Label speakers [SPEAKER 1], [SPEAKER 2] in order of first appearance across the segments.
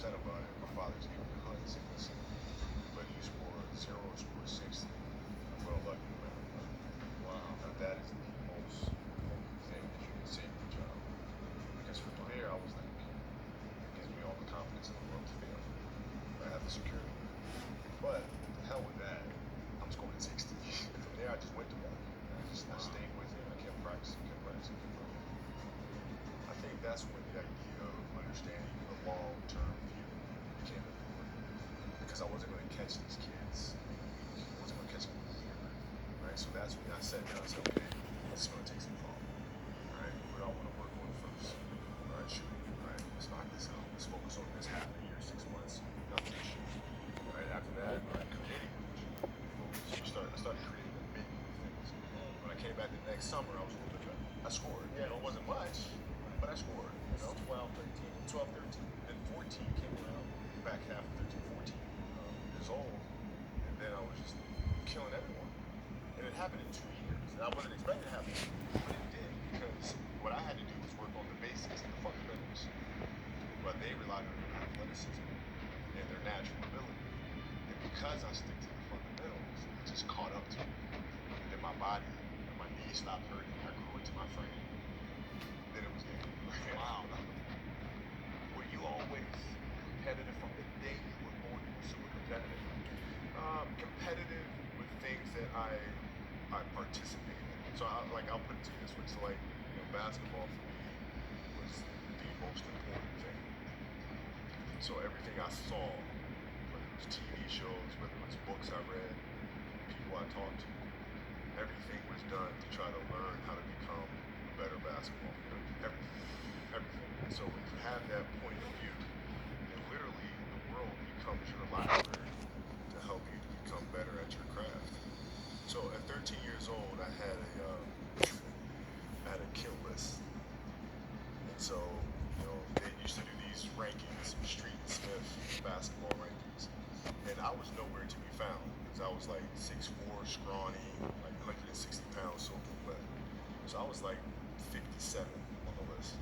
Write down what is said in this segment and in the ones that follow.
[SPEAKER 1] upset about it. My father just gave me a hug and said, listen, but you scored 0, scored 60. I'm well lucky no matter what. Wow. Now that is the most important thing that you can say in your job. Because from there, I was like, it gives me all the confidence in the world to fail. I have the security. But the hell with that, I'm scoring 60. And from there, I just went to work. I stayed with it. I kept practicing, kept practicing, kept practicing. I think that's when the idea of understanding the long-term view became important. Because I wasn't going to catch these kids. I wasn't going to catch them in a year. Right? So that's when I sat down and said, okay, this is going to take some thought. Right? What do I want to work on first? All right, shoot. All right, let's knock this out. Let's focus on this half a year, 6 months. Nothing to shoot. All right, after that, all right, creating. I started creating the menu of things. When I came back the next summer, I was a little bit better. I scored. You know, it wasn't much, but I scored. You know, 12, 13. Then 14 came around, back half of 13, 14 years old, and then I was just killing everyone. And it happened in 2 years. And I wasn't expecting it to happen, but it did, because what I had to do was work on the basics and the fundamentals. But they relied on their athleticism and their natural ability. And because I stick to the fundamentals, it just caught up to me. And then my body and my knees stopped hurting. I grew into my frame. Then it was game.
[SPEAKER 2] Wow. Were you always competitive from the day you were born? You were super competitive.
[SPEAKER 1] Competitive with things that I participate in. So I'll put it to you this way. So like, you know, basketball for me was the most important thing. So everything I saw, whether it was TV shows, whether it was books I read, people I talked to, everything was done to try to learn how to become a better basketball player. Everything. And so when you have that point of view, then literally the world becomes your library to help you to become better at your craft. So at 13 years old, I had a kill list. And so, you know, they used to do these rankings, Street Smith basketball rankings. And I was nowhere to be found because I was like 6'4", scrawny, like 160 pounds soaking wet. So I was like 57 on the list.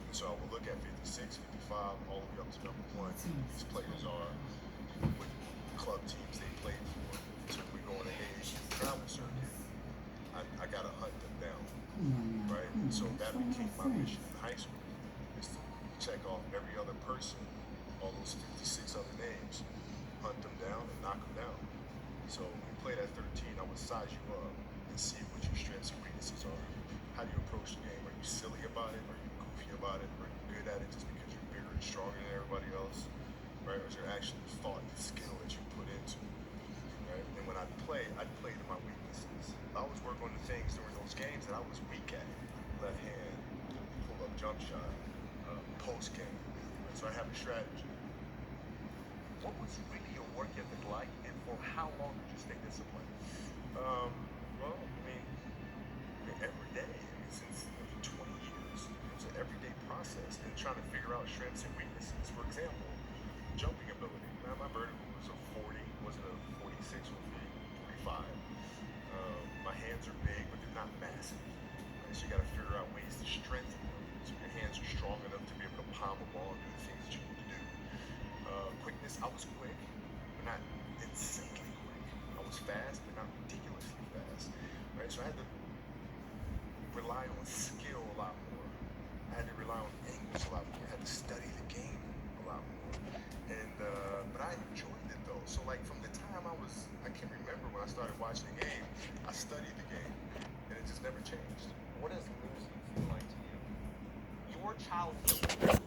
[SPEAKER 1] And so I would look at 56, 55, all the way up to number 1. These players are with club teams they played for. So we go on a travel circuit. I gotta hunt them down, right? So that became my mission in high school, is to check off every other person, all those 56 other names, hunt them down and knock them down. So when you played at 13, I would size you up and see what your strengths and weaknesses are. How do you approach the game? Are you silly about it? Are you goofy about it? Are you good at it just because you're bigger and stronger than everybody else? Right? Or is there actually thought and skill that you put into it? Right? And when I'd play to my weaknesses. I always work on the things during those games that I was weak at. Left hand, pull-up jump shot, post game. So I have a strategy.
[SPEAKER 2] What was really your work ethic like, and for how long did you stay disciplined?
[SPEAKER 1] Well, I mean, every day, since 20 years, it was an everyday process and trying to figure out strengths and weaknesses. For example, jumping ability. Now, my vertical was a 40, wasn't a 46 with me, 45. My hands are big, but they're not massive. Right? So you got to figure out ways to strengthen them so your hands are strong enough to be able to palm a ball and do the things that you need to do. Quickness, I was quick, but not insanely quick. I was fast, but not ridiculously fast. Right? So I had to rely on skill a lot more. I had to rely on angles a lot more. I had to study the game a lot more. And but I enjoyed it though. So like from the time I can remember when I started watching the game, I studied the game, and it just never changed.
[SPEAKER 2] What does losing feel like to you? Your childhood